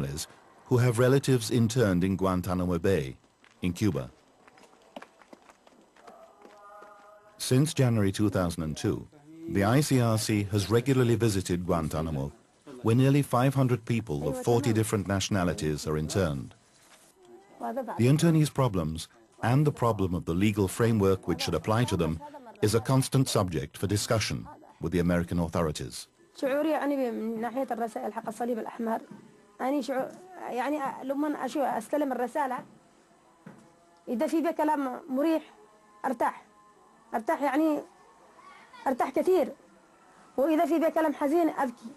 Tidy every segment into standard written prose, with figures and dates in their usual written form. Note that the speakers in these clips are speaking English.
families who have relatives interned in Guantanamo Bay, in Cuba. Since January 2002, the ICRC has regularly visited Guantanamo, where nearly 500 people of 40 different nationalities are interned. The internees' problems and the problem of the legal framework which should apply to them is a constant subject for discussion with the American authorities. شعوري يعني من ناحية الرسائل حق الصليب الأحمر يعني لما أستلم الرسالة إذا في كلام مريح أرتاح يعني أرتاح كثير وإذا في كلام حزين أبكي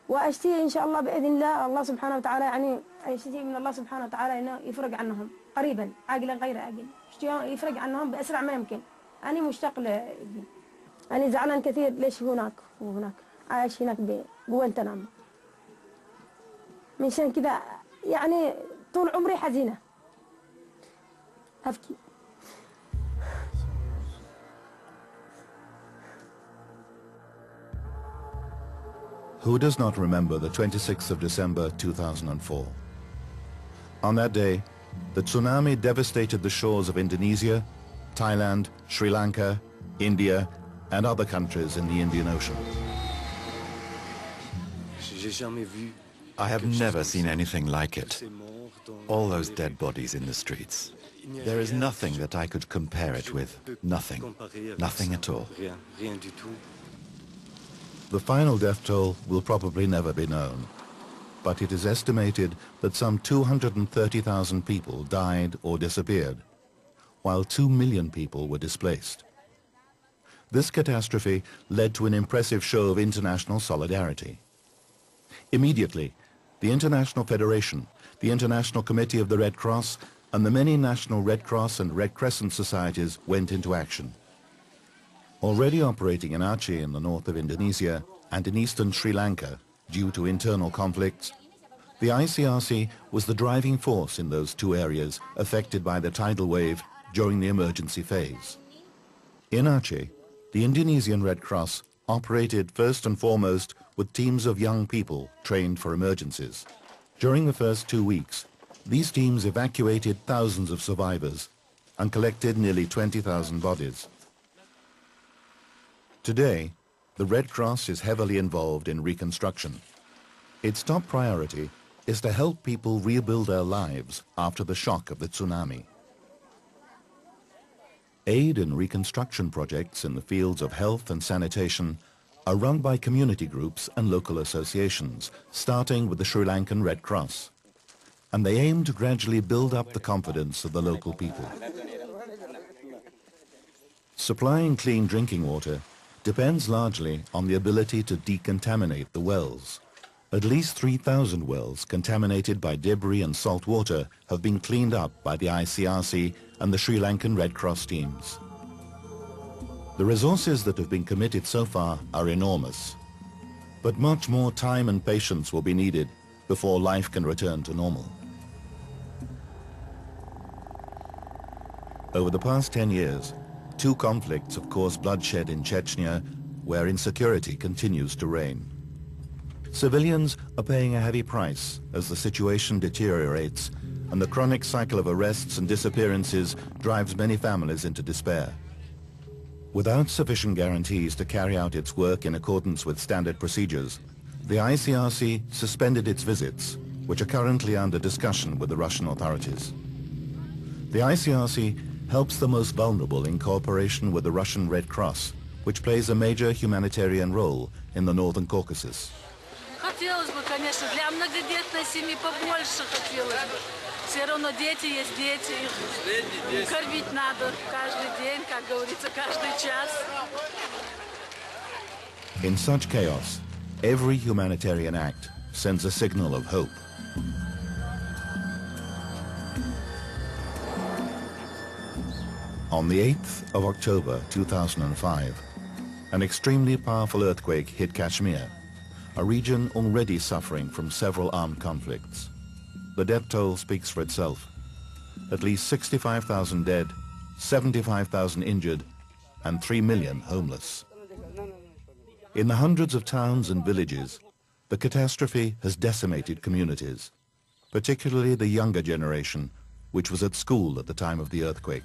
وأشتي إن شاء الله بإذن الله سبحانه وتعالى يعني أشتي من الله سبحانه وتعالى إنه يفرج عنهم قريبا عاقلا غير عاقل يفرج عنهم بأسرع ما يمكن. أنا مشتاق لابني، أنا زعلان كثير ليش هناك وهناك عايش هناك بجوانتنامو منشان كذا يعني طول عمري حزينة أبكي. Who does not remember the 26th of December 2004? On that day, the tsunami devastated the shores of Indonesia, Thailand, Sri Lanka, India, and other countries in the Indian Ocean. I have never seen anything like it. All those dead bodies in the streets. There is nothing that I could compare it with. Nothing. Nothing at all. The final death toll will probably never be known, but it is estimated that some 230,000 people died or disappeared, while 2 million people were displaced. This catastrophe led to an impressive show of international solidarity. Immediately, the International Federation, the International Committee of the Red Cross, and the many national Red Cross and Red Crescent societies went into action. Already operating in Aceh in the north of Indonesia and in eastern Sri Lanka due to internal conflicts, the ICRC was the driving force in those two areas affected by the tidal wave during the emergency phase. In Aceh, the Indonesian Red Cross operated first and foremost with teams of young people trained for emergencies. During the first 2 weeks, these teams evacuated thousands of survivors and collected nearly 20,000 bodies. Today, the Red Cross is heavily involved in reconstruction. Its top priority is to help people rebuild their lives after the shock of the tsunami. Aid and reconstruction projects in the fields of health and sanitation are run by community groups and local associations, starting with the Sri Lankan Red Cross, and they aim to gradually build up the confidence of the local people. Supplying clean drinking water depends largely on the ability to decontaminate the wells. At least 3,000 wells contaminated by debris and salt water have been cleaned up by the ICRC and the Sri Lankan Red Cross teams. The resources that have been committed so far are enormous, but much more time and patience will be needed before life can return to normal. Over the past 10 years, 2 conflicts have caused bloodshed in Chechnya, where insecurity continues to reign. Civilians are paying a heavy price as the situation deteriorates, and the chronic cycle of arrests and disappearances drives many families into despair. Without sufficient guarantees to carry out its work in accordance with standard procedures, the ICRC suspended its visits, which are currently under discussion with the Russian authorities. The ICRC helps the most vulnerable in cooperation with the Russian Red Cross, which plays a major humanitarian role in the Northern Caucasus. Хотелось бы, конечно, для многодетной семьи побольше хотелось бы. Все равно дети есть дети, их кормить надо каждый день, как говорится, каждый час. In such chaos, every humanitarian act sends a signal of hope. On the 8th of October 2005, an extremely powerful earthquake hit Kashmir, a region already suffering from several armed conflicts. The death toll speaks for itself. At least 65,000 dead, 75,000 injured, and 3 million homeless. In the hundreds of towns and villages, The catastrophe has decimated communities, particularly the younger generation, which was at school at the time of the earthquake.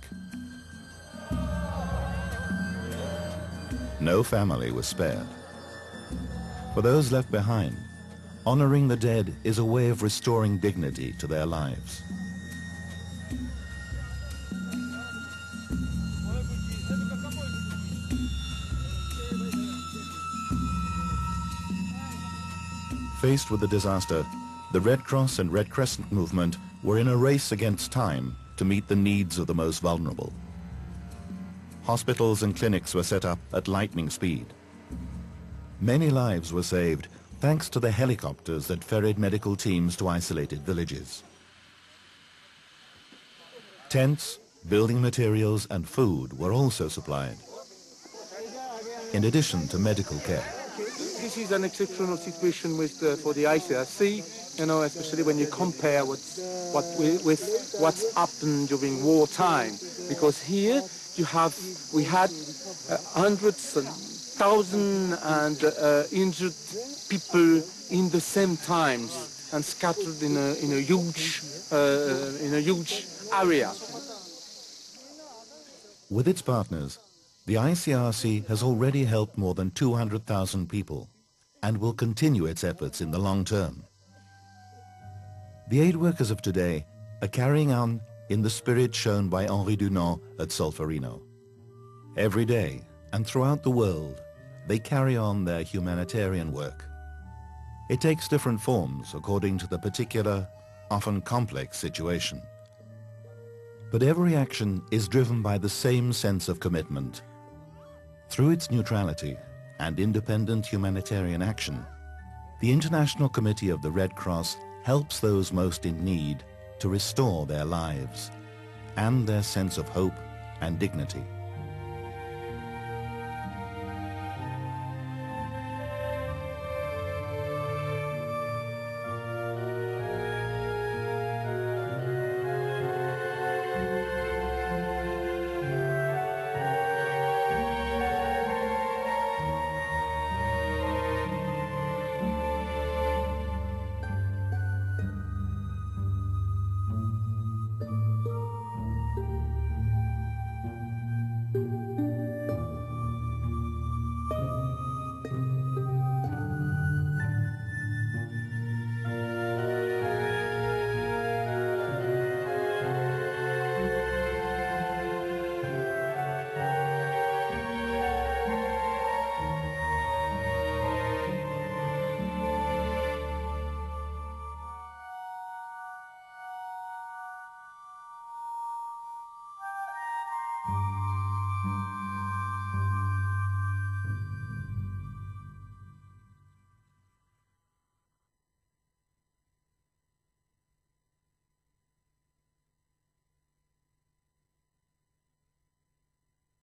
No family was spared. For those left behind, honoring the dead is a way of restoring dignity to their lives. Faced with the disaster, the Red Cross and Red Crescent movement were in a race against time to meet the needs of the most vulnerable. Hospitals and clinics were set up at lightning speed. Many lives were saved thanks to the helicopters that ferried medical teams to isolated villages. Tents, building materials and food were also supplied, in addition to medical care. This is an exceptional situation for the ICRC, you know, especially when you compare with what's happened during wartime. Because here we had hundreds and thousands and injured people in the same times and scattered in a huge area. With its partners, the ICRC has already helped more than 200,000 people and will continue its efforts in the long term. The aid workers of today are carrying on in the spirit shown by Henri Dunant at Solferino. Every day and throughout the world, they carry on their humanitarian work. It takes different forms according to the particular, often complex situation. But every action is driven by the same sense of commitment. Through its neutrality and independent humanitarian action, the International Committee of the Red Cross helps those most in need to restore their lives and their sense of hope and dignity.